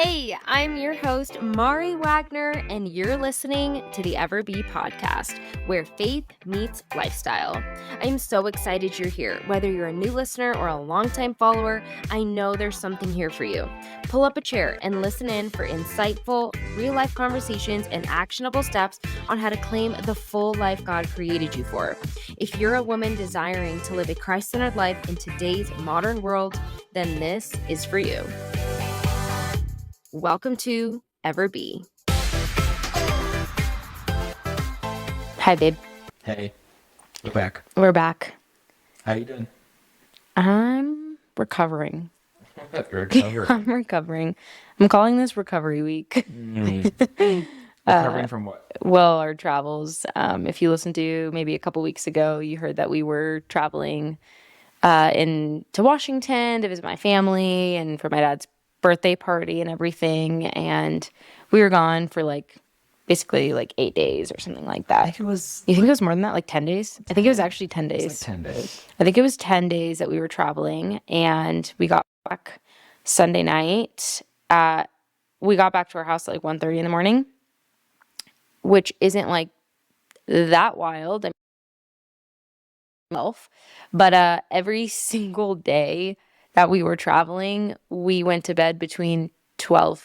Hey, I'm your host, Mari Wagner, and you're listening to the Ever Be podcast, where faith meets lifestyle. I'm so excited you're here. Whether you're a new listener or a longtime follower, I know there's something here for you. Pull up a chair and listen in for insightful, real-life conversations and actionable steps on how to claim the full life God created you for. If you're a woman desiring to live a Christ-centered life in today's modern world, then this is for you. Welcome to Ever Be. Hi, babe. Hey, we're back. We're back. How you doing? I'm recovering. Recovering. I'm recovering. I'm calling this Recovery Week. Recovering from what? Well, our travels. If you listened to maybe a couple weeks ago, you heard that we were traveling to Washington to visit my family and for my dad's birthday party and everything, and we were gone for basically 8 days or something like that. I think it was. You think it was more than that? 10 days? I think it was actually 10 days. It's 10 days. I think it was 10 days that we were traveling, and we got back Sunday night. We got back to our house at 1:30 in the morning, which isn't that wild. But every single day that we were traveling, we went to bed between 12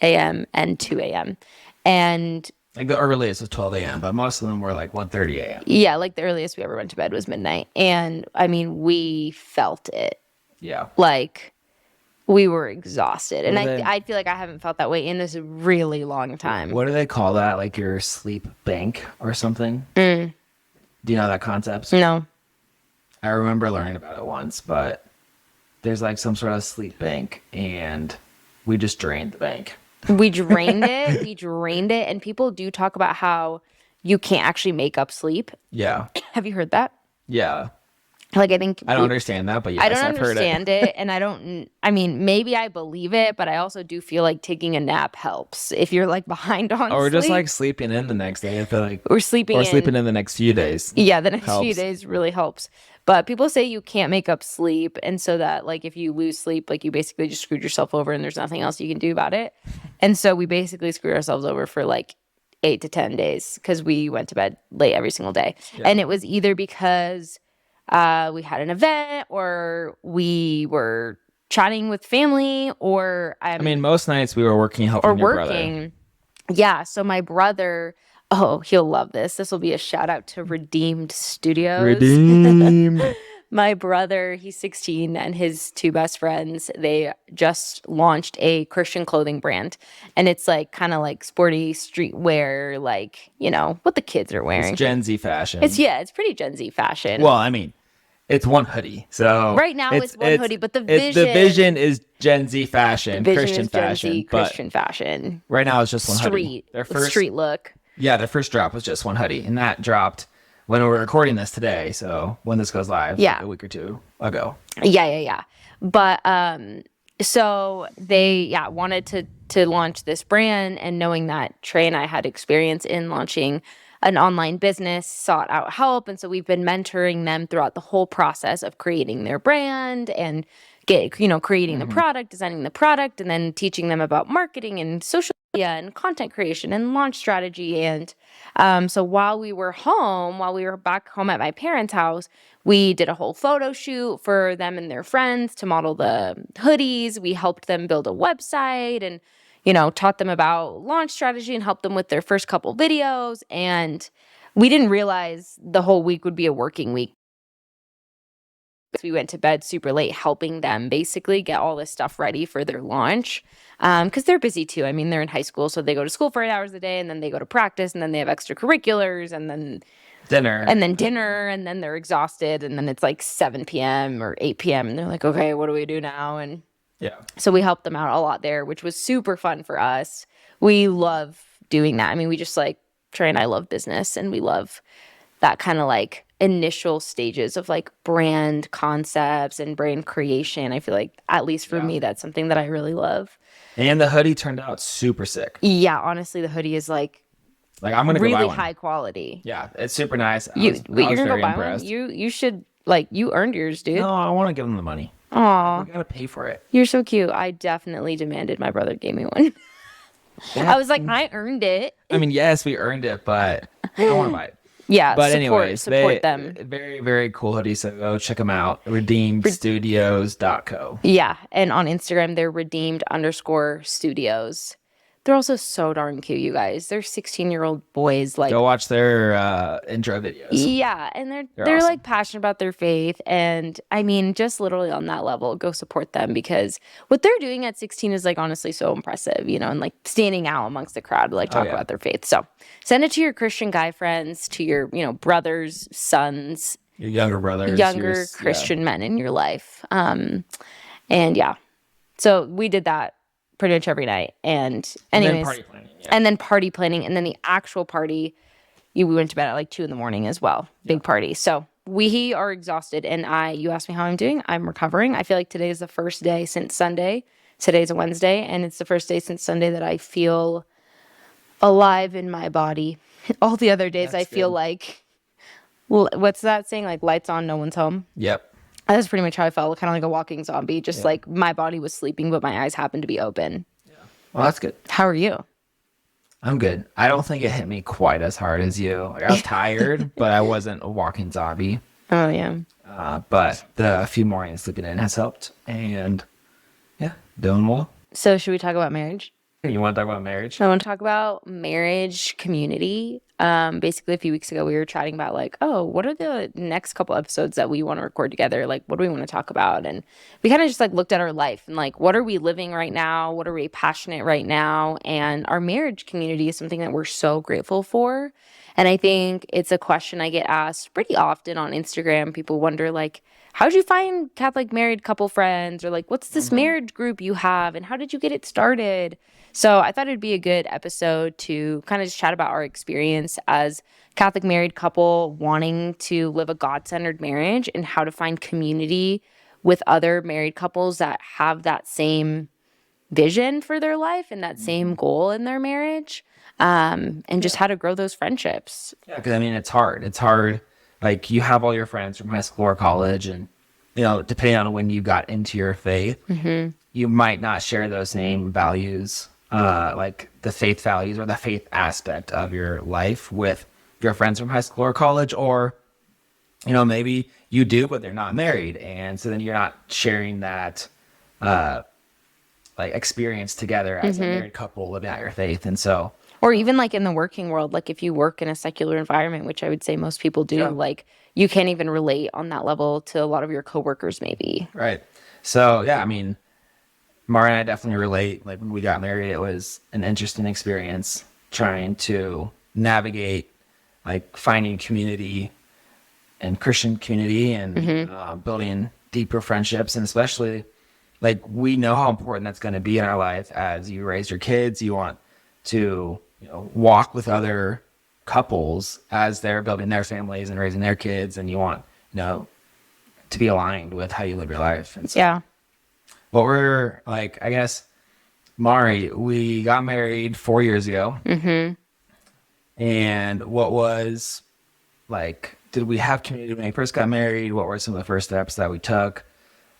a.m. and 2 a.m. And the earliest was 12 a.m., but most of them were 1:30 a.m. Yeah, the earliest we ever went to bed was midnight. And I mean, we felt it. Yeah. We were exhausted. And Well, I feel like I haven't felt that way in this really long time. What do they call that? Your sleep bank or something? Mm. Do you know that concept? No. I remember learning about it once, but there's some sort of sleep bank, and we just drained the bank. We drained it. And people do talk about how you can't actually make up sleep. Yeah. Have you heard that? Yeah. I think I don't understand that, but yes, I don't I've heard understand it. And maybe I believe it, but I also do feel like taking a nap helps if you're behind on Or sleep. just sleeping in the next day. I feel like Or sleeping in the next few days. Yeah, the next few helps. days really helps. But people say you can't make up sleep, and so that if you lose sleep, you basically just screwed yourself over and there's nothing else you can do about it. And so we basically screwed ourselves over for 8 to 10 days because we went to bed late every single day. Yeah. And it was either because we had an event or we were chatting with family or most nights we were working helping your brother. Yeah, so my brother, he'll love this. This will be a shout out to Redeemed Studios. Redeemed. My brother, he's 16, and his two best friends, they just launched a Christian clothing brand. And it's kind of sporty streetwear, what the kids are wearing. It's Gen Z fashion. It's pretty Gen Z fashion. Well, it's one hoodie. So right now it's one hoodie, but the vision is Gen Z fashion, Christian fashion. Gen Z Christian fashion. Right now it's just one hoodie. Street look. Yeah, their first drop was just one hoodie, and that dropped when we were recording this today. So when this goes live, a week or two ago. Yeah. But so they wanted to launch this brand, and knowing that Trey and I had experience in launching an online business, sought out help. And so we've been mentoring them throughout the whole process of creating their brand and creating the product, designing the product, and then teaching them about marketing and social media and content creation and launch strategy. And so while we were back home at my parents' house, we did a whole photo shoot for them and their friends to model the hoodies. We helped them build a website and taught them about launch strategy and helped them with their first couple videos. And we didn't realize the whole week would be a working week. We went to bed super late helping them basically get all this stuff ready for their launch because they're busy too. They're in high school, so they go to school for 8 hours a day, and then they go to practice, and then they have extracurriculars, and then dinner, and then they're exhausted, and then it's 7 p.m. or 8 p.m. and they're like, okay, what do we do now? And yeah. So we helped them out a lot there, which was super fun for us. We love doing that. We just Trey and I love business, and we love that kind of initial stages of brand concepts and brand creation. I feel at least for me, that's something that I really love. And the hoodie turned out super sick. Yeah, honestly, the hoodie is I'm gonna really go buy one. high quality. Yeah, it's super nice. You're gonna go buy impressed. one? You should you earned yours, dude. No, I want to give them the money. We Aw, gotta pay for it. you're so cute. I definitely demanded my brother gave me one. I was like, I earned it. I mean, yes, we earned it, but I want to buy it. Yeah, But anyways, support they them. very, very cool hoodies. So go check them out. Redeemedstudios.co. Yeah, and on Instagram, they're redeemed_studios. They're also so darn cute, you guys. They're 16-year-old boys, like Go watch their intro videos. yeah, and they're awesome. like passionate about their faith, and I mean, just literally on that level, go support them because what they're doing at 16 is like honestly so impressive, and like standing out amongst the crowd to like talk yeah. about their faith. So send it to your Christian guy friends, to your brothers, sons, Your younger brothers. younger Christian men in your life. And yeah, so we did that pretty much every night. And anyways, then party planning. Yeah. and then party planning, and then the actual party. We went to bed at like 2 a.m. as well. Big party. So we are exhausted, and you asked me how I'm doing. I'm recovering. I feel like today is the first day since Sunday. Today's a Wednesday, and it's the first day since Sunday that I feel alive in my body. All the other days That's I feel good. like, well, what's that saying? Like lights on, no one's home. Yep. That's pretty much how I felt, kind of like a walking zombie. Just like my body was sleeping, but my eyes happened to be open. Well, that's good. How are you? I'm good. I don't think it hit me quite as hard as you. Like, I was tired, but I wasn't a walking zombie. Oh, yeah. But the few mornings sleeping in has helped. And yeah, doing well. So should we talk about marriage? You want to talk about marriage? I want to talk about marriage community. Basically, a few weeks ago, we were chatting about like, oh, what are the next couple episodes that we want to record together? Like, what do we want to talk about? And we kind of just like looked at our life and like, what are we living right now? What are we passionate right now? And our marriage community is something that we're so grateful for. And I think it's a question I get asked pretty often on Instagram. People wonder like, how'd you find Catholic married couple friends? Or like, what's this marriage group you have? And how did you get it started? So I thought it'd be a good episode to kind of just chat about our experience as Catholic married couple wanting to live a God-centered marriage and how to find community with other married couples that have that same vision for their life and that same goal in their marriage, and just how to grow those friendships. Yeah, because I mean, it's hard. It's hard. Like, you have all your friends from high school or college, and, depending on when you got into your faith, you might not share those same values, like the faith values or the faith aspect of your life with your friends from high school or college, or, maybe you do, but they're not married. And so then you're not sharing that, like, experience together as a married couple living out your faith. And so, Or even like in the working world, like if you work in a secular environment, which I would say most people do, like you can't even relate on that level to a lot of your coworkers maybe. right. So, yeah, I mean, Mara and I definitely relate. Like, when we got married, it was an interesting experience trying to navigate, like, finding community and Christian community and building deeper friendships. And especially, like, we know how important that's going to be in our life as you raise your kids. You want to, walk with other couples as they're building their families and raising their kids. And you want, to be aligned with how you live your life. And so, Yeah. what we're like, I guess, Mari, we got married 4 years ago. And what was like, did we have community when we first got married? What were some of the first steps that we took?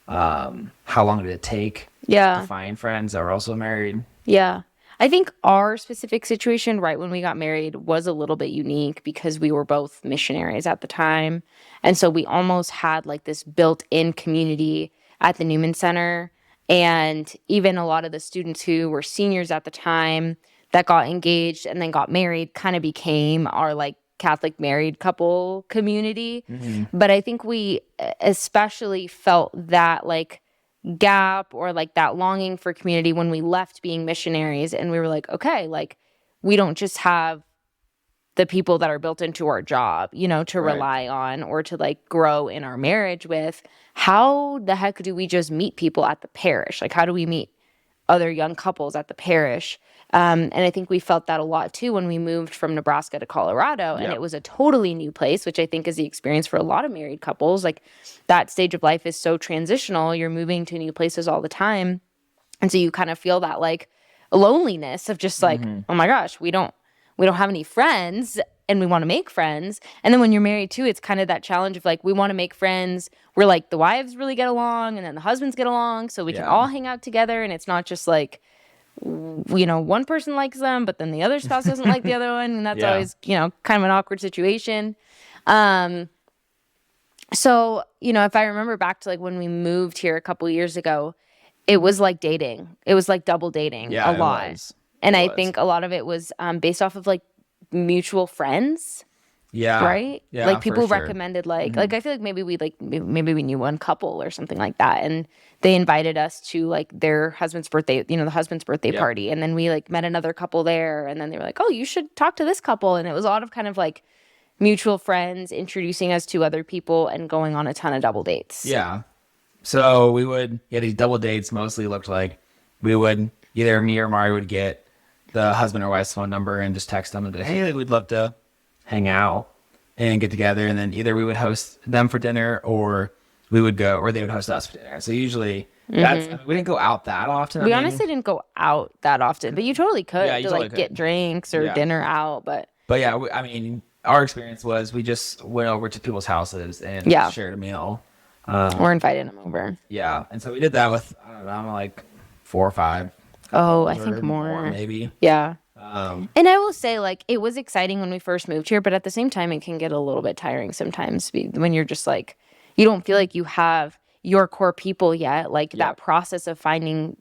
How long did it take Yeah. to find friends that were also married? Yeah. I think our specific situation right when we got married was a little bit unique because we were both missionaries at the time. And so we almost had like this built-in community at the Newman Center. And even a lot of the students who were seniors at the time that got engaged and then got married kind of became our like Catholic married couple community. But I think we especially felt that like gap or like that longing for community when we left being missionaries, and we were like, okay, like we don't just have the people that are built into our job, to rely on or to like grow in our marriage with. How the heck do we just meet people at the parish? Like, how do we meet other young couples at the parish? And I think we felt that a lot too when we moved from Nebraska to Colorado, and it was a totally new place, which I think is the experience for a lot of married couples. Like, that stage of life is so transitional. You're moving to new places all the time. And so you kind of feel that like loneliness of just like, oh my gosh, we don't have any friends and we want to make friends. And then when you're married too, it's kind of that challenge of like, we want to make friends where like the wives really get along and then the husbands get along so we can all hang out together. And it's not just like, one person likes them, but then the other spouse doesn't like the other one. And that's always, kind of an awkward situation. So, if I remember back to like when we moved here a couple years ago, it was like dating. It was like double dating a lot. And I think a lot of it was based off of like mutual friends. Yeah. Right? Yeah, like people for sure. recommended like I feel like maybe we knew one couple or something like that, and they invited us to like their husband's birthday, the husband's birthday party, and then we like met another couple there, and then they were like, "Oh, you should talk to this couple." And it was a lot of kind of like mutual friends introducing us to other people and going on a ton of double dates. Yeah. So we would get these double dates. Mostly looked like we would either me or Mari would get the husband or wife's phone number and just text them and be, hey, we'd love to hang out and get together. And then either we would host them for dinner or we would go, or they would host us for dinner. So usually that's, we didn't go out that often. We honestly didn't go out that often, but you totally could Yeah, you to totally like could. get drinks or dinner out. But yeah, our experience was we just went over to people's houses and shared a meal. Or invited them over. Yeah. And so we did that with, I don't know, like 4 or 5. Oh, I think more. Maybe. Yeah. And I will say, like, it was exciting when we first moved here, but at the same time, it can get a little bit tiring sometimes when you're just like, you don't feel like you have your core people yet. Like that process of finding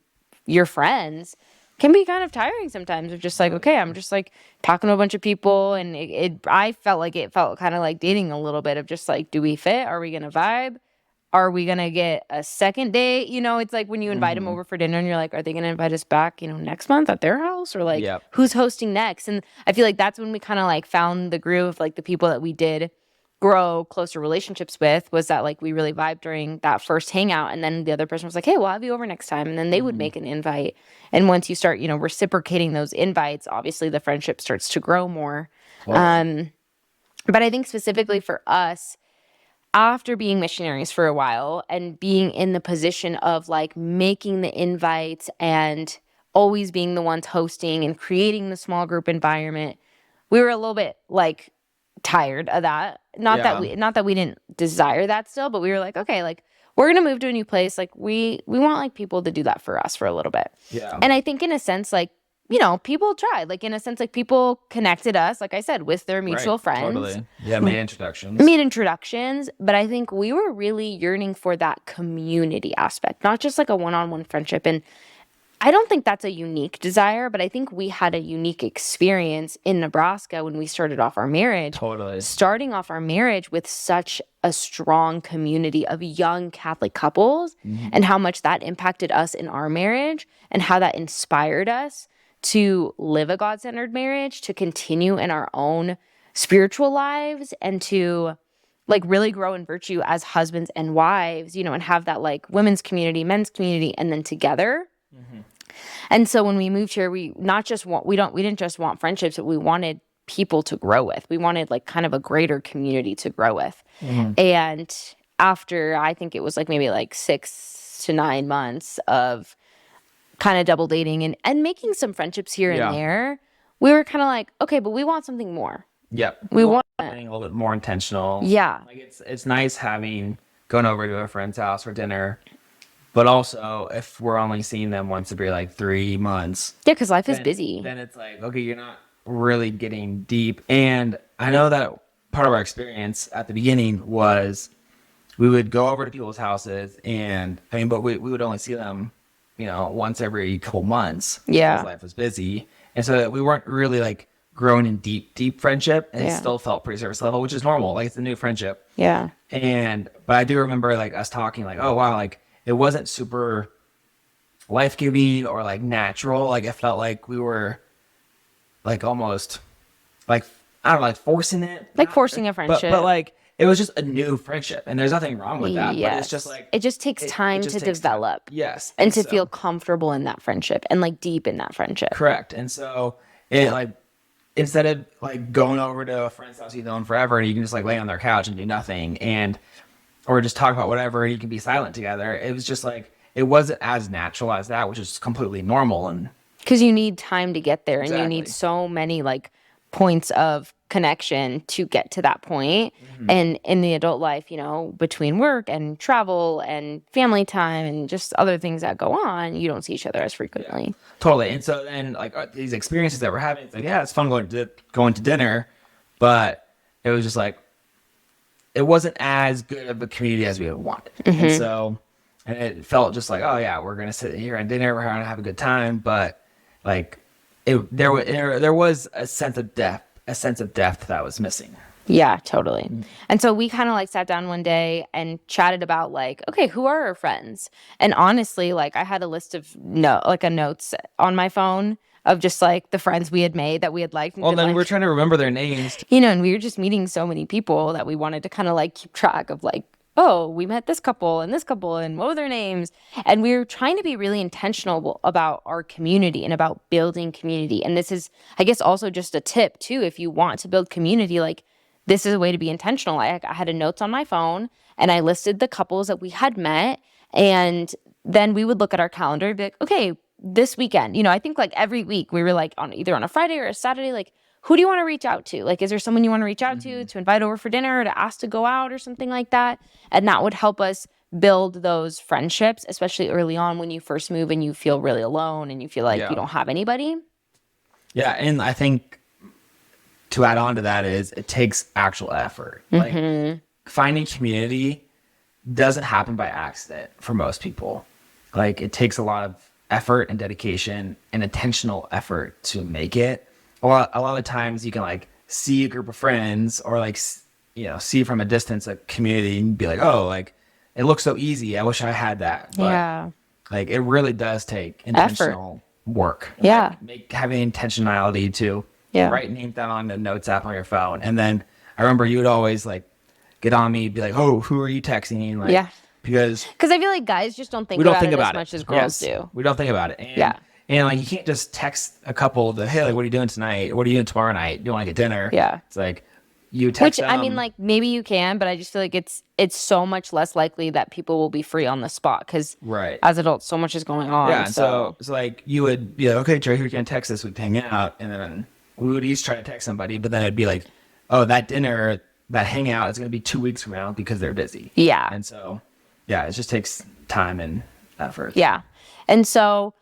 your friends can be kind of tiring sometimes. Of just like, okay, I'm just like talking to a bunch of people, and I felt like it felt kind of like dating a little bit of just like, do we fit? Are we gonna vibe? Are we going to get a second date? It's like when you invite them over for dinner and you're like, are they going to invite us back, next month at their house? Or like, who's hosting next? And I feel like that's when we kind of like found the groove of like the people that we did grow closer relationships with, was that like we really vibed during that first hangout. And then the other person was like, hey, we'll have you over next time. And then they would make an invite. And once you start, reciprocating those invites, obviously the friendship starts to grow more. Wow. But I think specifically for us, after being missionaries for a while and being in the position of like making the invites and always being the ones hosting and creating the small group environment, we were a little bit like tired of that. Not that we didn't desire that still, but we were like, okay, like we're going to move to a new place. Like we want like people to do that for us for a little bit. Yeah. And I think in a sense, like, people tried, like in a sense, like people connected us, like I said, with their mutual friends. Totally. Yeah, made introductions. But I think we were really yearning for that community aspect, not just like a one-on-one friendship. And I don't think that's a unique desire, but I think we had a unique experience in Nebraska when we started off our marriage. Totally. Starting off our marriage with such a strong community of young Catholic couples, and how much that impacted us in our marriage and how that inspired us to live a God-centered marriage, to continue in our own spiritual lives, and to like really grow in virtue as husbands and wives, and have that like women's community, men's community, and then together. And so when we moved here, we didn't just want friendships, but we wanted people to grow with. We wanted like kind of a greater community to grow with. And after, I think it was like maybe like 6 to 9 months of kind of double dating and making some friendships here and there, we were kind of like, okay, but we want something more. Yep. We want something a little bit more intentional. Yeah. Like it's nice going over to a friend's house for dinner, but also if we're only seeing them once every like 3 months. Yeah, because life is busy. Then it's like, okay, you're not really getting deep. And I know that part of our experience at the beginning was we would go over to people's houses but we would only see them once every couple months. Yeah. Because life was busy. And so we weren't really like growing in deep friendship, and it still felt pretty surface level, which is normal. Like it's a new friendship. Yeah. But I do remember like us talking like, oh wow, like it wasn't super life-giving or like natural. Like it felt like we were like almost like, I don't know, like forcing it. Like forcing a friendship. But like, it was just a new friendship, and there's nothing wrong with that. Yes. But it's just like it just takes time to develop. Yes. And to feel comfortable in that friendship and like deep in that friendship. Correct. And so it like, instead of like going over to a friend's house you've known forever and you can just like lay on their couch and do nothing or just talk about whatever and you can be silent together, it was just like, it wasn't as natural as that, which is completely normal. And because you need time to get there, and Exactly. you need so many like points of connection to get to that point. And in the adult life, you know, between work and travel and family time and just other things that go on, you don't see each other as frequently. Totally. And so then like these experiences that we're having, it's like, yeah, it's fun going to dinner, but it was just like, it wasn't as good of a community as we had wanted. And so, and it felt just like, oh yeah, we're going to sit here and dinner, we're going to have a good time. But like there was a sense of depth that was missing. Yeah, totally. And so we kind of like sat down one day and chatted about like, okay, who are our friends? And honestly, like I had a list of notes on my phone of just like the friends we had made that we had liked. Well, then like, we're trying to remember their names. you know, and we were just meeting so many people that we wanted to kind of like keep track of like, oh, we met this couple and what were their names? And we were trying to be really intentional about our community and about building community. And this is, I guess, also just a tip too, if you want to build community, like this is a way to be intentional. I had a notes on my phone and I listed the couples that we had met. And then we would look at our calendar and be like, okay, this weekend, you know, I think like every week we were like either on a Friday or a Saturday, like, who do you want to reach out to? Like, is there someone you want to reach out to invite over for dinner or to ask to go out or something like that? And that would help us build those friendships, especially early on when you first move and you feel really alone and you feel like you don't have anybody. Yeah. And I think to add on to that is it takes actual effort. Like finding community doesn't happen by accident for most people. Like it takes a lot of effort and dedication and intentional effort to make it. A lot of times you can like see a group of friends or like, you know, see from a distance a community and be like, oh, like it looks so easy. I wish I had that. But like it really does take intentional work. Yeah. Like, having intentionality to write names down on the notes app on your phone. And then I remember you would always like get on me, be like, oh, who are you texting? Like, because I feel like guys just don't think about it as much as girls do. We don't think about it. And, and like you can't just text a couple to, hey, like, what are you doing tonight? What are you doing tomorrow night? Do you want to get dinner? Yeah. It's like you text them. I mean, like maybe you can, but I just feel like it's so much less likely that people will be free on the spot because as adults, so much is going on. Yeah. So like you would be like, okay, Trey, who can text this week to hang out? And then we would each try to text somebody, but then it'd be like, oh, that dinner, that hangout is going to be 2 weeks from now because they're busy. Yeah. And so, yeah, it just takes time and effort. Yeah. And so,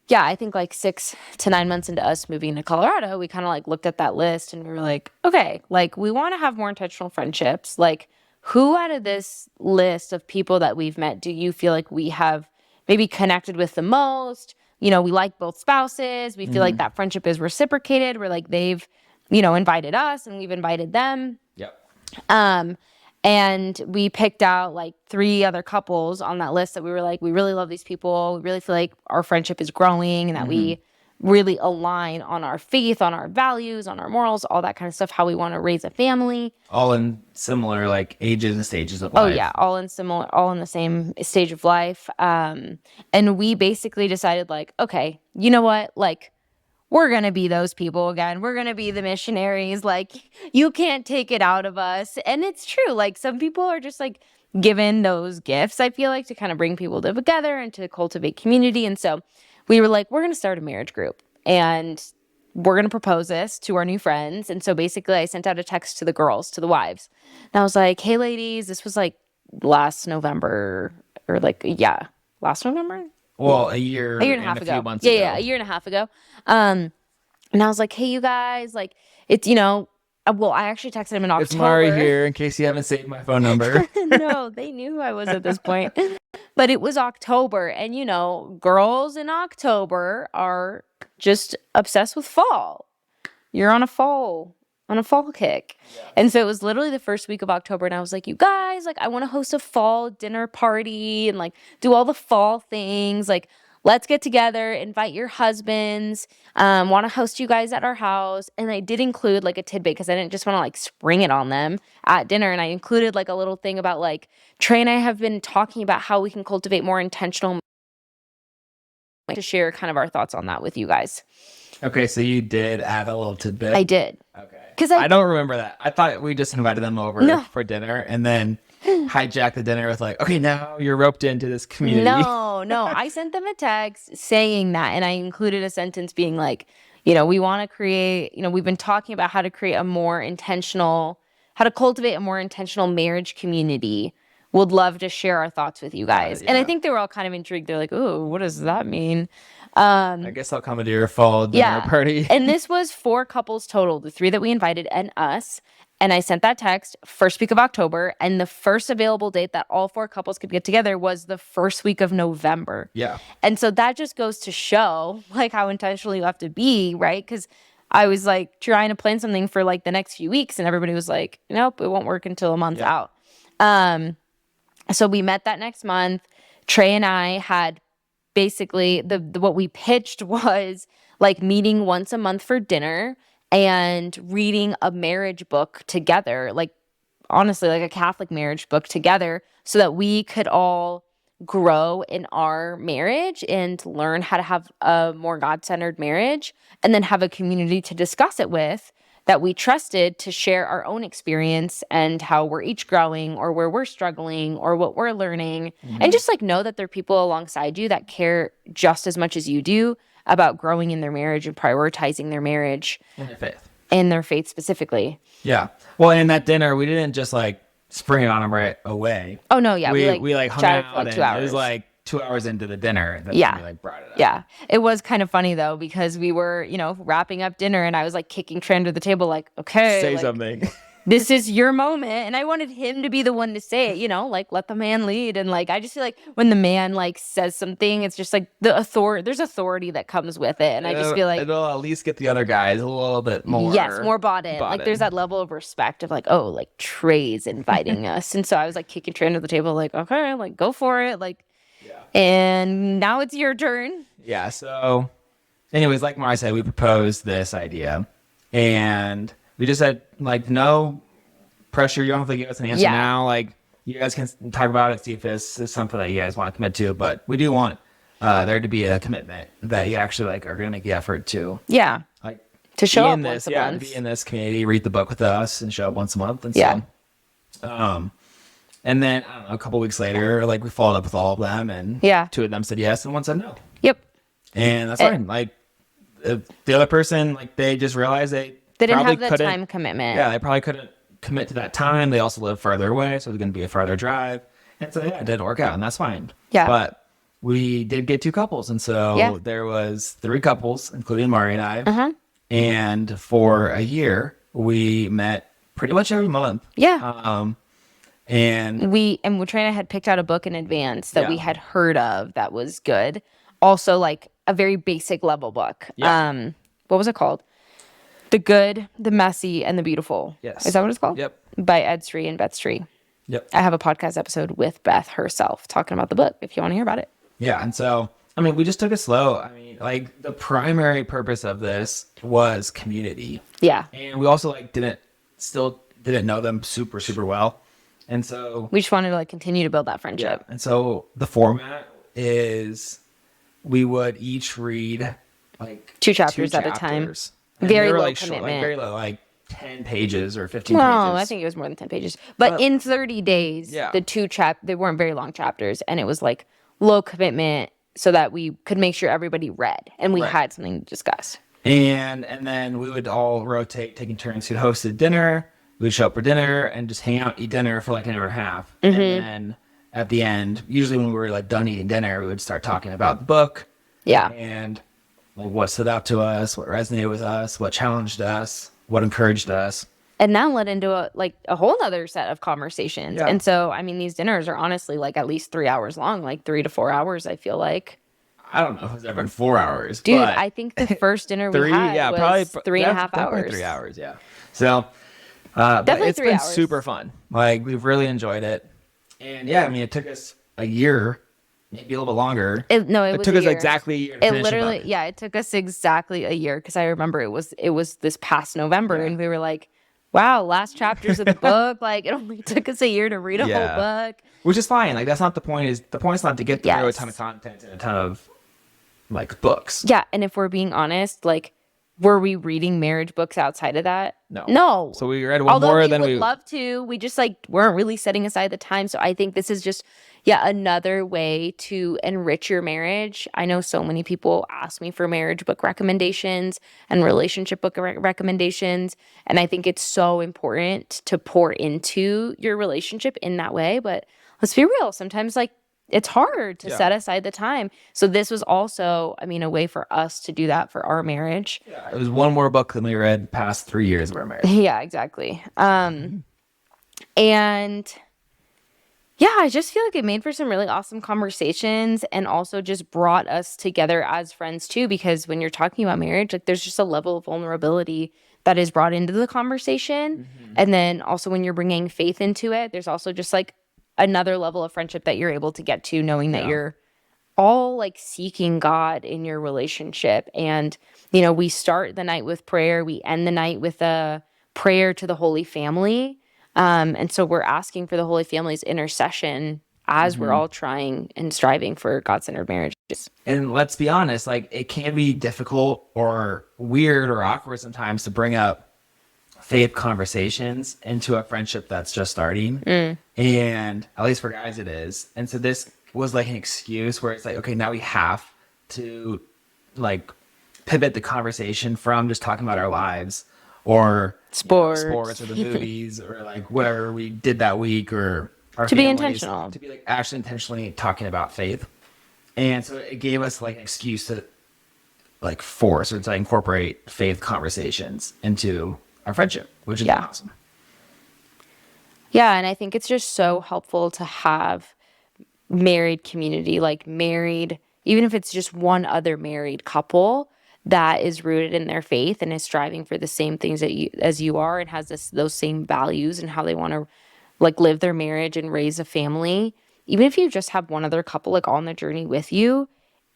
yeah, I think like 6 to 9 months into us moving to Colorado, we kind of like looked at that list and we were like, okay, like we want to have more intentional friendships. Like who out of this list of people that we've met do you feel like we have maybe connected with the most? You know, we like both spouses. We feel like that friendship is reciprocated. We're like they've, you know, invited us and we've invited them. Yep. And we picked out like 3 other couples on that list that we were like, we really love these people. We really feel like our friendship is growing and that we really align on our faith, on our values, on our morals, all that kind of stuff, how we want to raise a family. All in similar like ages and stages of life. Oh yeah, all in the same stage of life. And we basically decided like, okay, you know what? Like we're going to be those people again. We're going to be the missionaries. Like, you can't take it out of us. And it's true. Like, some people are just, like, given those gifts, I feel like, to kind of bring people together and to cultivate community. And so we were like, we're going to start a marriage group. And we're going to propose this to our new friends. And so basically, I sent out a text to the girls, to the wives. And I was like, hey, ladies, this was, like, last November. Or, like, last November? Well, a year and a half ago. A few months ago. Yeah, a year and a half ago. And I was like, hey, you guys, like, it's, you know, well, I actually texted him in October. It's Mari here, in case you haven't saved my phone number. No, they knew who I was at this point. But it was October. And, you know, girls in October are just obsessed with fall. You're on a fall kick. Yeah. And so it was literally the first week of October. And I was like, you guys, like, I want to host a fall dinner party and like do all the fall things. Like, let's get together, invite your husbands, want to host you guys at our house. And I did include like a tidbit because I didn't just want to like spring it on them at dinner. And I included like a little thing about like Trey and I have been talking about how we can cultivate more intentional to share kind of our thoughts on that with you guys. Okay, so you did add a little tidbit. I did. Okay. Because I don't remember that. I thought we just invited them over for dinner and then hijacked the dinner with like, okay, now you're roped into this community. No. I sent them a text saying that, and I included a sentence being like, we want to create, we've been talking about how to create how to cultivate a more intentional marriage community. Would love to share our thoughts with you guys. And I think they were all kind of intrigued. They're like, "Oh, what does that mean?" I guess I'll come to your fall dinner party. And this was 4 couples total, the 3 that we invited and us. And I sent that text first week of October. And the first available date that all 4 couples could get together was the first week of November. Yeah. And so that just goes to show like how intentional you have to be, right? Because I was like trying to plan something for like the next few weeks, and everybody was like, nope, it won't work until a month out. So we met that next month. Trey and I had basically the what we pitched was like meeting once a month for dinner and reading a marriage book together, like honestly, like a Catholic marriage book together, so that we could all grow in our marriage and learn how to have a more God-centered marriage, and then have a community to discuss it with that we trusted to share our own experience and how we're each growing or where we're struggling or what we're learning. And just like know that there are people alongside you that care just as much as you do about growing in their marriage and prioritizing their marriage and their faith specifically. Yeah. Well, in that dinner, we didn't just like spring it on them right away. Oh no, yeah. We like hung chatted out for like and 2 hours. It was like 2 hours into the dinner. That's when we like brought it up. Yeah. It was kind of funny though, because we were, wrapping up dinner and I was like kicking Trey under the table, like, okay. Say like, something. This is your moment. And I wanted him to be the one to say it, like let the man lead. And like, I just feel like when the man like says something, it's just like there's authority that comes with it. And I just feel like it'll at least get the other guys a little bit more. Yes, more bought in. Like there's that level of respect of like, oh, like Trey's inviting us. And so I was like kicking Trey under the table, like, okay, like go for it. Like, and now it's your turn. Yeah. So anyways, like Mara said, we proposed this idea and we just said like, no pressure. You don't have to give us an answer now. Like you guys can talk about it, see if this is something that you guys want to commit to, but we do want there to be a commitment that you actually like are going to make the effort to. Yeah. Like to show up once a month. Be in this community, read the book with us and show up once a month. And so, and then I don't know, a couple weeks later, like we followed up with all of them, and 2 of them said yes, and 1 said no. Yep. And that's fine. Like the other person, like they just realized they didn't have the time commitment. Yeah, they probably couldn't commit to that time. They also live further away, so it was going to be a farther drive. And so it didn't work out, and that's fine. Yeah. But we did get 2 couples, and so there was 3 couples, including Mari and I. And for a year, we met pretty much every month. Yeah. And Trey and I had picked out a book in advance that we had heard of that was good. Also, like a very basic level book. Yeah. What was it called? The Good, the Messy, and the Beautiful. Yes. Is that what it's called? Yep. By Ed Sri and Beth Sri. Yep. I have a podcast episode with Beth herself talking about the book if you want to hear about it. Yeah. And so, I mean, we just took it slow. I mean, like the primary purpose of this was community. Yeah. And we also like didn't know them super, super well. And so we just wanted to like continue to build that friendship. Yeah. And so the format is we would each read like 2 chapters at a time. And very low like commitment. Short, like very low, like 10 pages or 15 no, pages. I think it was more than 10 pages. But in 30 days, they weren't very long chapters, and it was like low commitment so that we could make sure everybody read and we had something to discuss. And then we would all rotate, taking turns who hosted dinner. We'd show up for dinner and just hang out, eat dinner for like an hour and a half. And then at the end, usually when we were like done eating dinner, we would start talking about the book. Yeah. And like what stood out to us, what resonated with us, what challenged us, what encouraged us. And now led into a whole other set of conversations. Yeah. And so, I mean, these dinners are honestly like at least 3 hours long, like 3 to 4 hours, I feel like. I don't know if it's ever been 4 hours. Dude, but I think the first dinner we had was probably 3.5 hours. 3 hours, yeah. So, but it's been super fun. Like, we've really enjoyed it. And yeah, I mean, it took us a year, maybe a little bit longer. It took us exactly a year to finish literally, it took us exactly a year, because I remember it was this past November, and we were like, wow, last chapters of the book, like it only took us a year to read a whole book. Which is fine. Like, that's not the point. The point is not to get through a ton of content and a ton of like books. Yeah, and if we're being honest, like were we reading marriage books outside of that? No. No. So we read one Although more we than would we. love to, we just like weren't really setting aside the time. So I think this is just another way to enrich your marriage. I know so many people ask me for marriage book recommendations and relationship book recommendations, and I think it's so important to pour into your relationship in that way. But let's be real, sometimes like it's hard to Yeah. set aside the time. So this was also, I mean, a way for us to do that for our marriage. Yeah, it was one more book than we read past 3 years of our marriage. Yeah, exactly. And yeah, I just feel like it made for some really awesome conversations and also just brought us together as friends too, because when you're talking about marriage, like there's just a level of vulnerability that is brought into the conversation. And then also when you're bringing faith into it, there's also just like another level of friendship that you're able to get to, knowing that Yeah. you're all like seeking God in your relationship. And, you know, we start the night with prayer, we end the night with a prayer to the Holy Family. And so we're asking for the Holy Family's intercession as we're all trying and striving for God-centered marriages. And let's be honest, like it can be difficult or weird or awkward sometimes to bring up faith conversations into a friendship that's just starting. And at least for guys it is. And so this was like an excuse where it's like, okay, now we have to like pivot the conversation from just talking about our lives or Sports. sports or the movies or like whatever we did that week or our To be families, intentional. to be like actually intentionally talking about faith. And so it gave us like an excuse to like force or to incorporate faith conversations into our friendship, which is awesome. Yeah, and I think it's just so helpful to have married community, like married, even if it's just one other married couple that is rooted in their faith and is striving for the same things that you as you are and has those same values and how they want to like live their marriage and raise a family. Even if you just have one other couple like on the journey with you,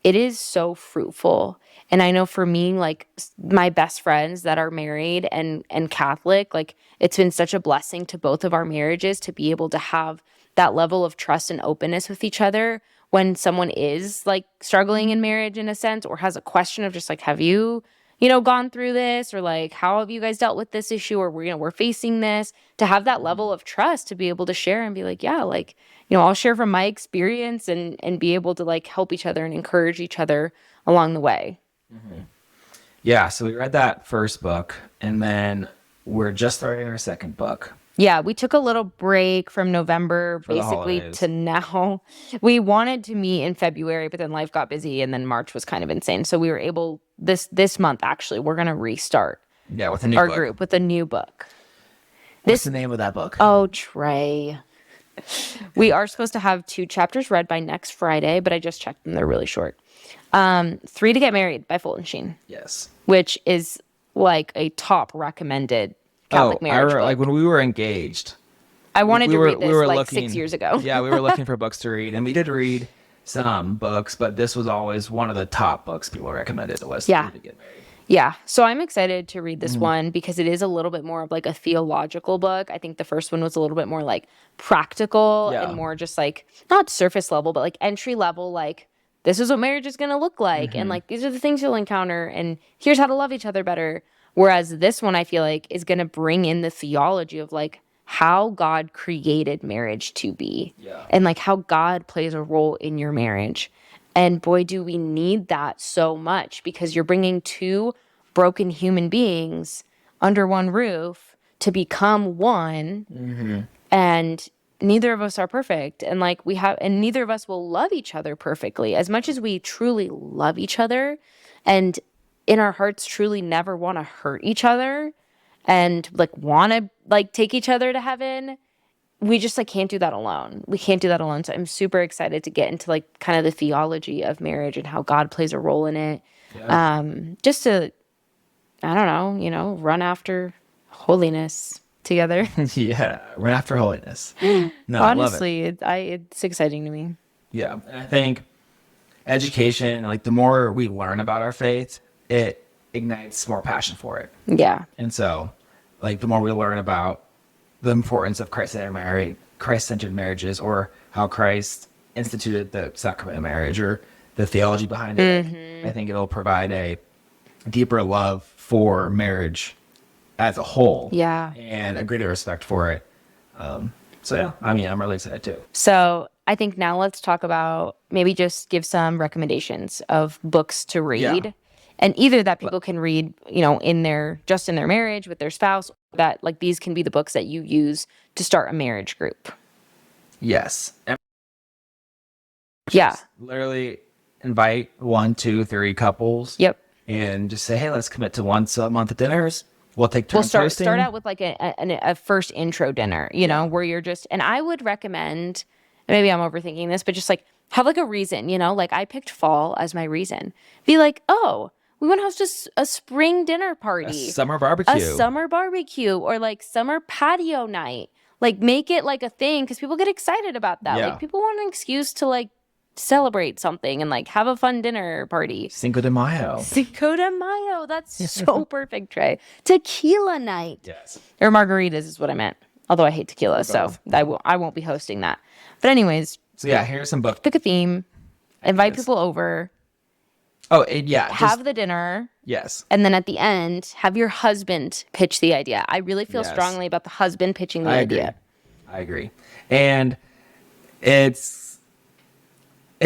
it is so fruitful. And I know for me, like my best friends that are married and Catholic, like it's been such a blessing to both of our marriages to be able to have that level of trust and openness with each other when someone is like struggling in marriage in a sense or has a question of just like, have you, gone through this, or like, how have you guys dealt with this issue, or we're facing this, to have that level of trust to be able to share and be like, yeah, like, I'll share from my experience and be able to like help each other and encourage each other along the way. Yeah, so we read that first book and then we're just starting our second book. Yeah, we took a little break from November For the basically holidays. to now. We wanted to meet in February, but then life got busy and then March was kind of insane. So we were able this month actually, we're going to restart Yeah, with a new our book. group with a new book. What's the name of that book? Oh, Trey. We are supposed to have 2 chapters read by next Friday, but I just checked them. They're really short. 3 to Get Married by Fulton Sheen, Yes. which is like a top recommended Catholic marriage book. like when we were engaged. I wanted to read this like looking, 6 years ago. Yeah, we were looking for books to read, and we did read some books, but this was always one of the top books people recommended to us to get married. Yeah. So I'm excited to read this one because it is a little bit more of like a theological book. I think the first one was a little bit more like practical and more just like not surface level, but like entry level, like this is what marriage is going to look like. And like these are the things you'll encounter and here's how to love each other better. Whereas this one I feel like is going to bring in the theology of like how God created marriage to be and like how God plays a role in your marriage. And boy, do we need that so much because you're bringing 2 broken human beings under one roof to become one. And neither of us are perfect. And like and neither of us will love each other perfectly as much as we truly love each other and in our hearts truly never want to hurt each other and like want to like take each other to heaven. We just like can't do that alone. We can't do that alone. So I'm super excited to get into like kind of the theology of marriage and how God plays a role in it. Just to, I don't know, run after holiness together. Yeah, run after holiness. No, Honestly, I love it. It's exciting to me. Yeah, and I think education, like the more we learn about our faith, it ignites more passion for it. Yeah. And so, like the more we learn about the importance of Christ-centered marriages, or how Christ instituted the sacrament of marriage, or the theology behind it, I think it'll provide a deeper love for marriage as a whole. Yeah. And a greater respect for it. So yeah, I mean, I'm really excited too. So I think now let's talk about maybe just give some recommendations of books to read. Yeah. And either that people can read, in their marriage with their spouse, or that like these can be the books that you use to start a marriage group. Yes. And Yeah. literally invite 1, 2, 3 couples. Yep. And just say, hey, let's commit to once a month dinners. We'll take turns We'll hosting. start out with like a first intro dinner, where you're just, and I would recommend, and maybe I'm overthinking this, but just like have like a reason, like I picked fall as my reason. Be like, oh, we want to host a spring dinner party, A summer barbecue, or like summer patio night. Like make it like a thing because people get excited about that. Yeah. Like people want an excuse to like celebrate something and like have a fun dinner party. Cinco de Mayo. Cinco de Mayo. That's so perfect, Trey. Tequila night. Yes. Or margaritas is what I meant. Although I hate tequila, so I won't be hosting that. But anyways, So yeah, here's some books. pick a theme, invite people over, Oh, and yeah. have the dinner, Yes. and then at the end, have your husband pitch the idea. I really feel Yes. strongly about the husband pitching the I idea. agree. And it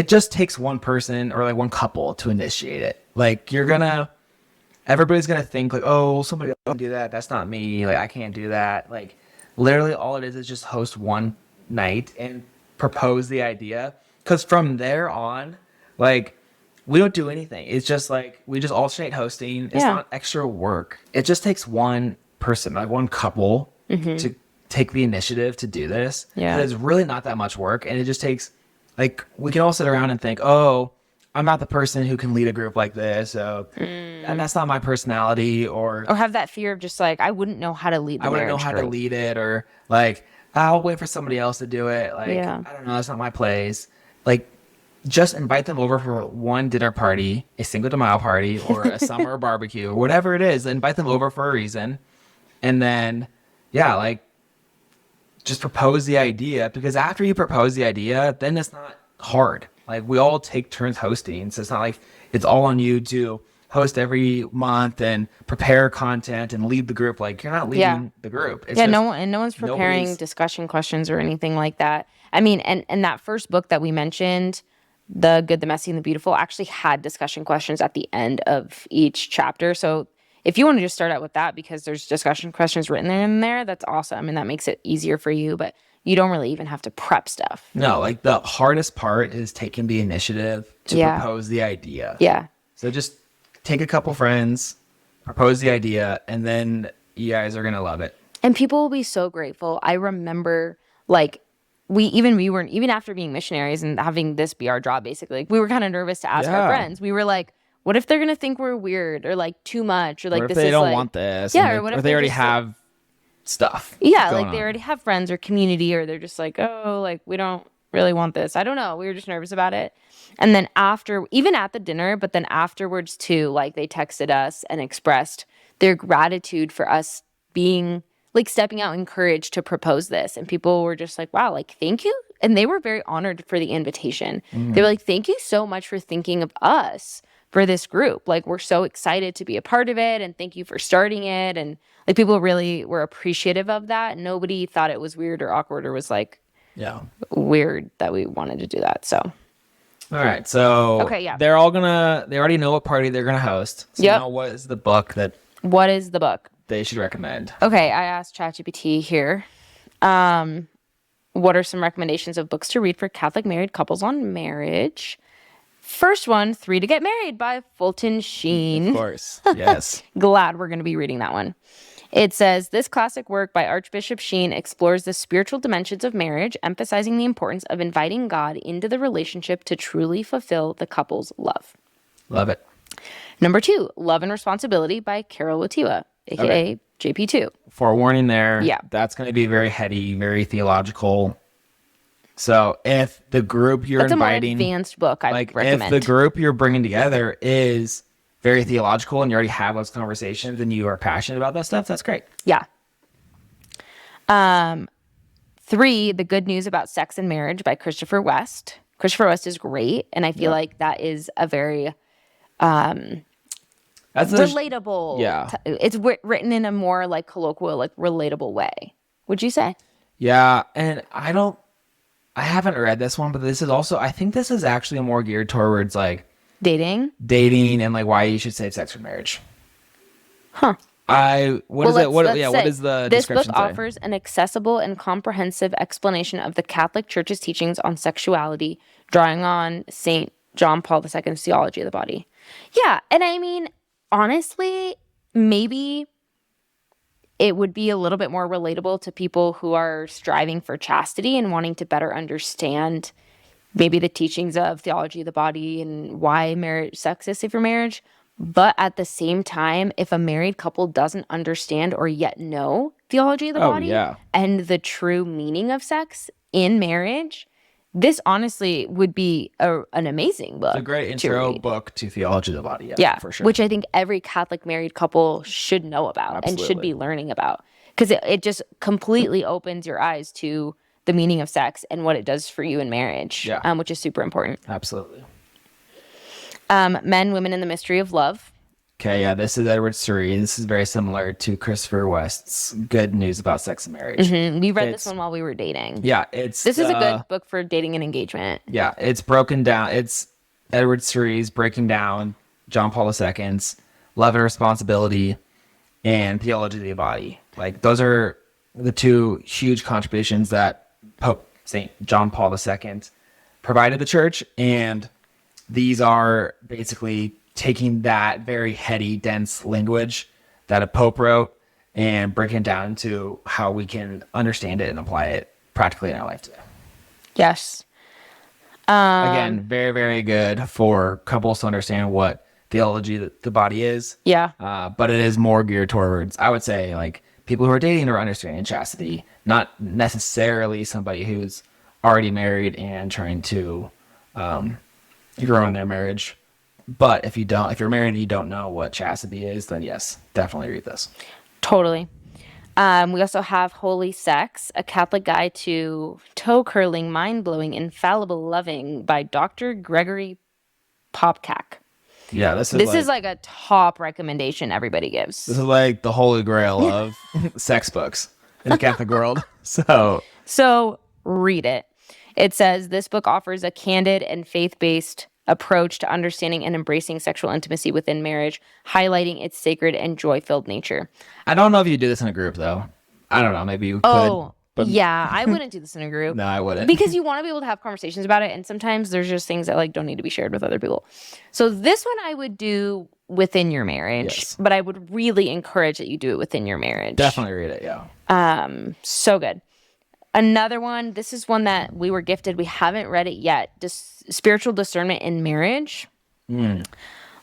just takes one person or like one couple to initiate it. Like everybody's gonna think like, oh, somebody else can do that. That's not me. Like I can't do that. Like literally all it is just host one night and propose the idea. Because from there on, like we don't do anything. It's just like we just alternate hosting. It's not extra work. It just takes one person, like one couple, to take the initiative to do this. Yeah. It's really not that much work, and it just takes like we can all sit around and think, oh, I'm not the person who can lead a group like this, so and that's not my personality, or have that fear of just like I wouldn't know how to lead the I wouldn't know marriage how to group. lead it, or like I'll wait for somebody else to do it. Like I don't know, that's not my place. Like just invite them over for one dinner party, a Cinco de Mayo party, or a summer barbecue, or whatever it is. Invite them over for a reason, and then like just propose the idea. Because after you propose the idea, then it's not hard. Like we all take turns hosting, so it's not like it's all on you to host every month and prepare content and lead the group. Like you're not leading the group. It's no one's preparing discussion questions or anything like that. I mean, and that first book that we mentioned, The Good, the Messy, and the Beautiful, actually had discussion questions at the end of each chapter. So if you want to just start out with that because there's discussion questions written in there, that's awesome. And that makes it easier for you, but you don't really even have to prep stuff. No, like the hardest part is taking the initiative to propose the idea. Yeah. So just take a couple friends, propose the idea, and then you guys are going to love it. And people will be so grateful. I remember like we weren't even after being missionaries and having this be our job, basically, like we were kind of nervous to ask our friends. We were like, what if they're going to think we're weird or like too much or like what if this they is don't like, want this? Yeah. Or what or if they already just, have stuff. Yeah. Like on. they already have friends or community, or they're just like, oh, like we don't really want this. I don't know. We were just nervous about it. And then even at the dinner, but then afterwards too, like they texted us and expressed their gratitude for us being like stepping out in courage to propose this. And people were just like, wow, like, thank you. And they were very honored for the invitation. They were like, thank you so much for thinking of us for this group. Like, we're so excited to be a part of it. And thank you for starting it. And like, people really were appreciative of that. Nobody thought it was weird or awkward or was like, weird that we wanted to do that. So. All right. So they already know what party they're going to host. So now what is the book they should recommend? Okay. I asked ChatGPT here. What are some recommendations of books to read for Catholic married couples on marriage? First one, 3 to Get Married by Fulton Sheen. Of course. Yes. Glad we're going to be reading that one. It says, this classic work by Archbishop Sheen explores the spiritual dimensions of marriage, emphasizing the importance of inviting God into the relationship to truly fulfill the couple's love. Love it. Number 2, Love and Responsibility by Carol Wojtyła, a.k.a. JP2. Forewarning there. Yeah. That's going to be very heady, very theological. So if the group you're inviting... That's a more advanced book I recommend. If the group you're bringing together is very theological and you already have those conversations and you are passionate about that stuff, that's great. Yeah. 3, The Good News About Sex and Marriage by Christopher West. Christopher West is great, and I feel like that is a very That's relatable. yeah. It's written in a more like colloquial, like relatable way. Would you say? Yeah, and I haven't read this one, but this is also, I think this is actually more geared towards like Dating? dating and like why you should save sex for marriage. Huh. What is it? What does the This book description say? offers an accessible and comprehensive explanation of the Catholic Church's teachings on sexuality, drawing on St. John Paul II's theology of the body. Yeah, and I mean, honestly, maybe it would be a little bit more relatable to people who are striving for chastity and wanting to better understand maybe the teachings of theology of the body and why marriage sex is safe for marriage. But at the same time, if a married couple doesn't understand or yet know theology of the Oh, body yeah. and the true meaning of sex in marriage, this honestly would be an amazing book. It's a great to intro read. book to theology of the body. Yeah, Yeah, for sure. which I think every Catholic married couple should know about and should Absolutely. be learning about, because it just completely opens your eyes to the meaning of sex and what it does for you in marriage, Yeah. which is super important. Absolutely. Men, Women, and the Mystery of Love. Okay, yeah, this is Edward Surrey. This is very similar to Christopher West's Good News About Sex and Marriage. We read this It's- one while we were dating. Yeah, This is a good book for dating and engagement. Yeah, it's broken down. It's Edward Surrey's breaking down John Paul II's love and responsibility and theology of the body. Like those are the two huge contributions that Pope St. John Paul II provided the church, and these are basically taking that very heady, dense language that a pope wrote and breaking it down into how we can understand it and apply it practically in our life today. Yes. Again, very, very good for couples to understand what theology the body is. Yeah. But it is more geared towards, I would say, like people who are dating or understanding chastity, not necessarily somebody who's already married and trying to grow in their marriage. But if you're married and you don't know what chastity is, then yes, definitely read this. Totally. We also have Holy Sex, a Catholic guide to toe-curling, mind-blowing, infallible loving by Dr. Gregory Popcak. Yeah, this is like a top recommendation everybody gives. This is like the holy grail of sex books in the Catholic world. So read it. It says this book offers a candid and faith-based approach to understanding and embracing sexual intimacy within marriage, highlighting its sacred and joy-filled nature. I don't know if you do this in a group though. I don't know. Maybe you could. But Yeah, I wouldn't do this in a group. No, I wouldn't. Because you want to be able to have conversations about it, and sometimes there's just things that like don't need to be shared with other people. So this one I would do within your marriage, Yes. but I would really encourage that you do it within your marriage. Definitely read it, yeah. So good. Another one, this is one that we were gifted. We haven't read it yet. Spiritual Discernment in Marriage.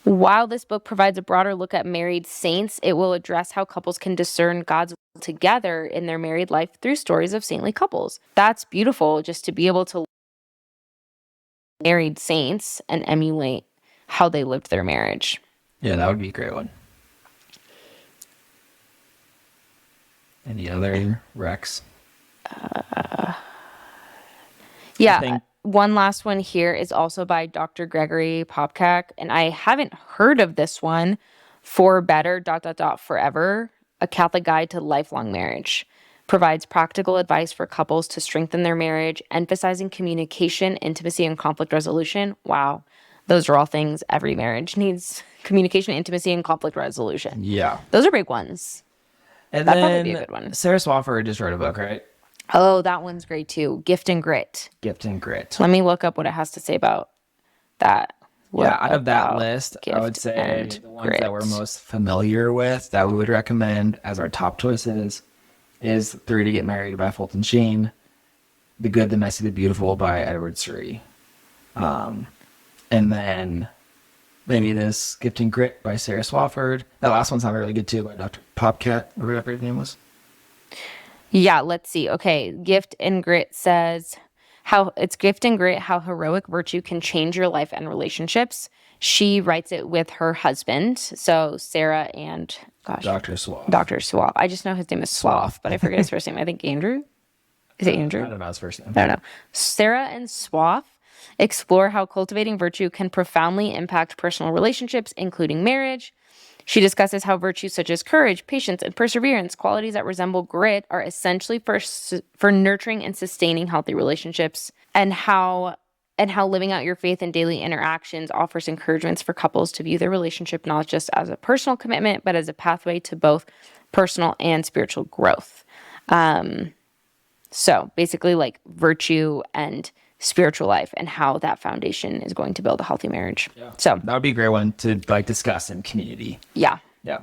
While this book provides a broader look at married saints, it will address how couples can discern God's will together in their married life through stories of saintly couples. That's beautiful, just to be able to married saints and emulate how they lived their marriage. Yeah, that would be a great one. Any other recs? Yeah, one last one here is also by Dr. Gregory Popcak, and I haven't heard of this one. For Better, Forever, a Catholic Guide to Lifelong Marriage. Provides practical advice for couples to strengthen their marriage, emphasizing communication, intimacy, and conflict resolution. Wow. Those are all things every marriage needs. Communication, intimacy, and conflict resolution. Yeah. Those are big ones. And That'd then probably be a good one. Sarah Swafford just wrote a book, right? Oh, that one's great too. Gift and Grit. Gift and Grit. Let me look up what it has to say about that. Yeah, out of that about list, I would Gift say and the ones that we're Grit? most familiar with that we would recommend as our top choices is Three to Get Married by Fulton Sheen, The Good, the Messy, the Beautiful by Edward Surrey. And then maybe this Gift and Grit by Sarah Swafford. That last one's not really good too, by Dr. Popcat, or whatever his name was. Yeah, let's see. Okay, Gift and Grit says how heroic virtue can change your life and relationships. She writes it with her husband, so Sarah and Dr. Swaff. Dr. Swaff. I just know his name is Swaff, but I forget his first name. I think Andrew. Is it Andrew? I don't know his first name. I don't know. Sarah and Swaff explore how cultivating virtue can profoundly impact personal relationships, including marriage. She discusses how virtues such as courage, patience, and perseverance, qualities that resemble grit, are essentially for nurturing and sustaining healthy relationships, and how living out your faith in daily interactions offers encouragements for couples to view their relationship not just as a personal commitment, but as a pathway to both personal and spiritual growth. So basically, like virtue and spiritual life, and how that foundation is going to build a healthy marriage. Yeah. So That would be a great one to like discuss in community. yeah, Yeah.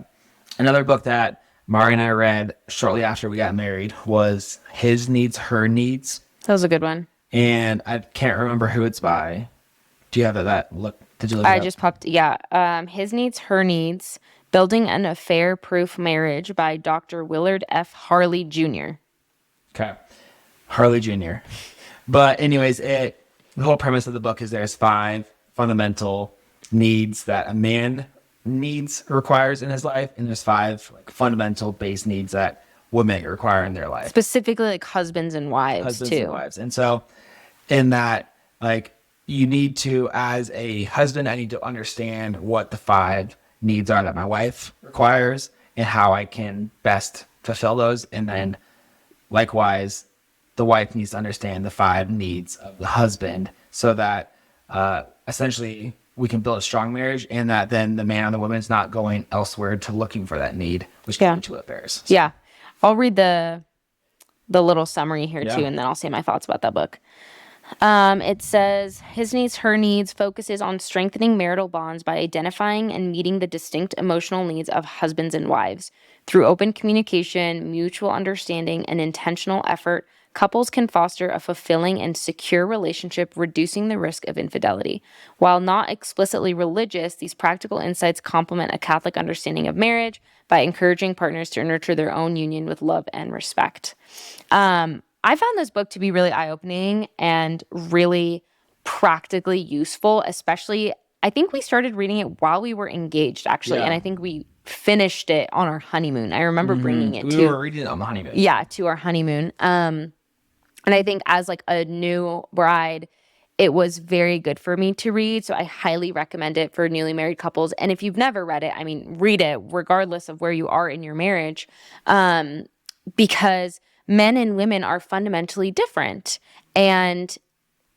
Another book that Mari and I read shortly after we got married was His Needs, Her Needs. that was a good one. And I can't remember who it's by. Do you have that look? Did you look it I up? just popped, yeah. His Needs, Her Needs, Building an Affair-Proof Marriage by Dr. Willard F. Harley Jr. Okay. Harley Jr. But anyways, the whole premise of the book is there's 5 fundamental needs that a man requires in his life, and there's 5 like fundamental base needs that women require in their life. Specifically like husbands and wives Husbands too. and wives. And so in that, like, you need to, as a husband, I need to understand what the 5 needs are that my wife requires and how I can best fulfill those. And then likewise, the wife needs to understand the 5 needs of the husband, so that essentially we can build a strong marriage, and that then the man or the woman is not going elsewhere to looking for that need, which can lead to affairs. So, Yeah. I'll read the little summary here Yeah. too, and then I'll say my thoughts about that book. It says, His Needs, Her Needs focuses on strengthening marital bonds by identifying and meeting the distinct emotional needs of husbands and wives. Through open communication, mutual understanding, and intentional effort, couples can foster a fulfilling and secure relationship, reducing the risk of infidelity. While not explicitly religious, these practical insights complement a Catholic understanding of marriage by encouraging partners to nurture their own union with love and respect. I found this book to be really eye-opening and really practically useful, especially I think we started reading it while we were engaged, actually, Yeah. and I think we finished it on our honeymoon. I remember bringing it we were reading it on the honeymoon. yeah, to our honeymoon. And I think as like a new bride, it was very good for me to read. So I highly recommend it for newly married couples. And if you've never read it, I mean, read it regardless of where you are in your marriage, because men and women are fundamentally different. And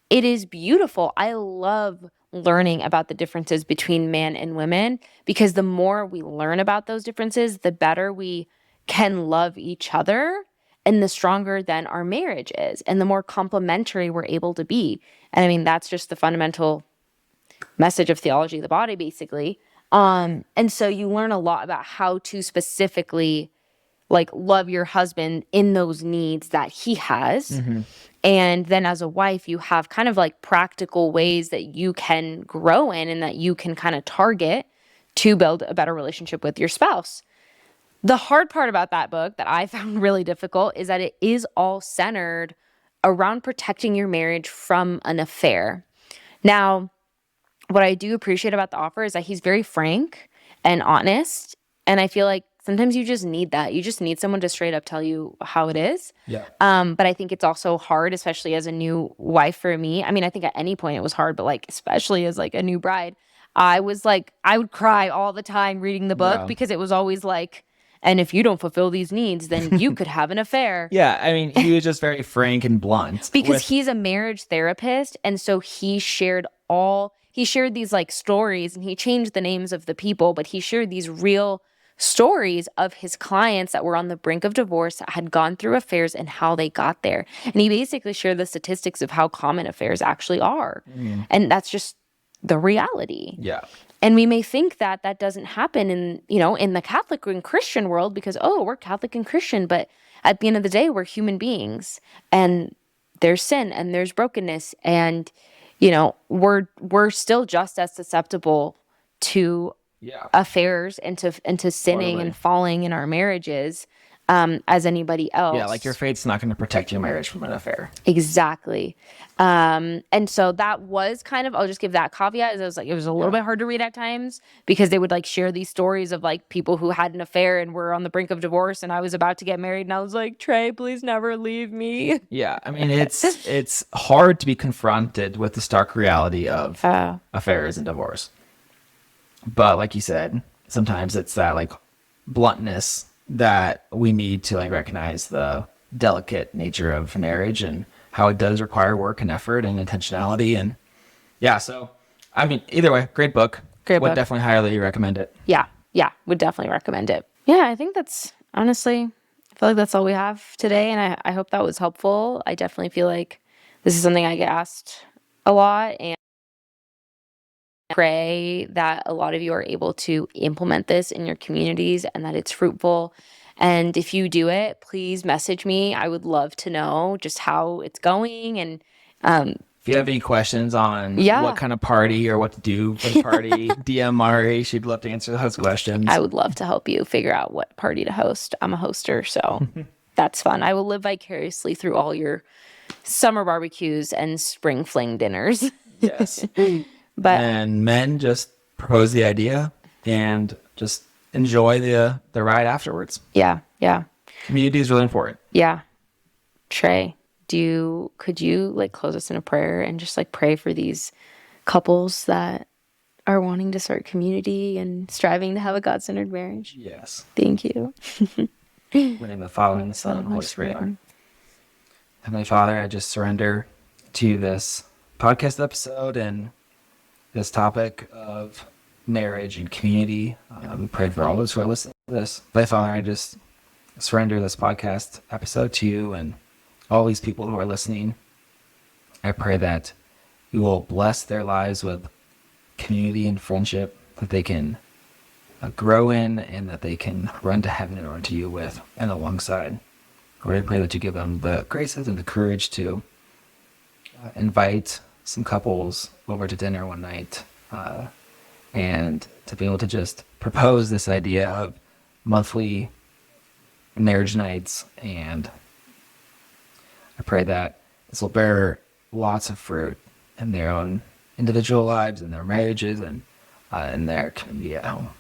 it is beautiful. I love learning about the differences between man and women, because the more we learn about those differences, the better we can love each other, and the stronger then our marriage is, and the more complementary we're able to be. And I mean, that's just the fundamental message of theology of the body, basically. And so you learn a lot about how to specifically like love your husband in those needs that he has. And then as a wife, you have kind of like practical ways that you can grow in and that you can kind of target to build a better relationship with your spouse. The hard part about that book that I found really difficult is that it is all centered around protecting your marriage from an affair. Now, what I do appreciate about the author is that he's very frank and honest. And I feel like sometimes you just need that. You just need someone to straight up tell you how it is. Yeah. But I think it's also hard, especially as a new wife for me. I mean, I think at any point it was hard, but like, especially as like a new bride, I was like, I would cry all the time reading the book, Yeah. because it was always like, and if you don't fulfill these needs, then you could have an affair. Yeah. I mean, he was just very frank and blunt. Because he's a marriage therapist, and so he shared these like stories, and he changed the names of the people, but he shared these real stories of his clients that were on the brink of divorce, that had gone through affairs, and how they got there. And he basically shared the statistics of how common affairs actually are. And that's just the reality. Yeah. And we may think that that doesn't happen in the Catholic and Christian world, because, oh, we're Catholic and Christian. But at the end of the day, we're human beings, and there's sin and there's brokenness. And, we're still just as susceptible to affairs and to sinning Totally. and falling in our marriages as anybody else. Yeah. Like your faith's not going to protect your marriage from an affair. Exactly. And so that was kind of, I'll just give that caveat, is it was a little bit hard to read at times, because they would like share these stories of like people who had an affair and were on the brink of divorce, and I was about to get married, and I was like, Trey, please never leave me. Yeah. I mean, it's hard to be confronted with the stark reality of affairs and divorce. But like you said, sometimes it's that like bluntness that we need to like recognize the delicate nature of marriage and how it does require work and effort and intentionality. And yeah, so I mean, either way, great book. Great Would book. definitely highly recommend it. Yeah. Yeah. Would definitely recommend it. Yeah. I think that's honestly, I feel like that's all we have today. And I hope that was helpful. I definitely feel like this is something I get asked a lot, and pray that a lot of you are able to implement this in your communities and that it's fruitful. And if you do it, please message me. I would love to know just how it's going. And If you have any questions on Yeah. what kind of party or what to do for the party, DM Mari. She'd love to answer those questions. I would love to help you figure out what party to host. I'm a hoster, so that's fun. I will live vicariously through all your summer barbecues and spring fling dinners. Yes. But And men, just propose the idea and just enjoy the ride afterwards. yeah, yeah, Community is really important. yeah. Trey, could you like close us in a prayer and just like pray for these couples that are wanting to start community and striving to have a God-centered marriage? Yes. Thank you. In the name of the Father, and the Son, and the Holy Spirit. Heavenly Father, I just surrender to this podcast episode and this topic of marriage and community. We pray for all those who are listening to this. Heavenly Father, I just surrender this podcast episode to you and all these people who are listening. I pray that you will bless their lives with community and friendship that they can grow in and that they can run to heaven and run to you with and alongside. Lord, I pray that you give them the graces and the courage to invite some couples over to dinner one night and to be able to just propose this idea of monthly marriage nights. And I pray that this will bear lots of fruit in their own individual lives, in their marriages, and in their community at home.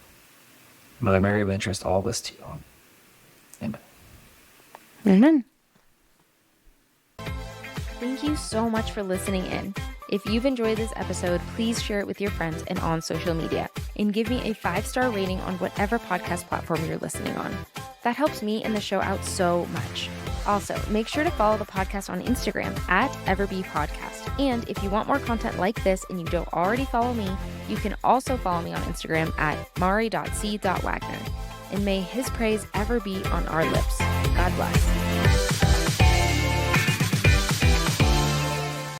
Mother Mary, we entrust all this to you. Amen. Amen. Thank you so much for listening in. If you've enjoyed this episode, please share it with your friends and on social media, and give me a 5-star rating on whatever podcast platform you're listening on. That helps me and the show out so much. Also, make sure to follow the podcast on Instagram at EverBePodcast. And if you want more content like this and you don't already follow me, you can also follow me on Instagram at mari.c.wagner. And may his praise ever be on our lips. God bless.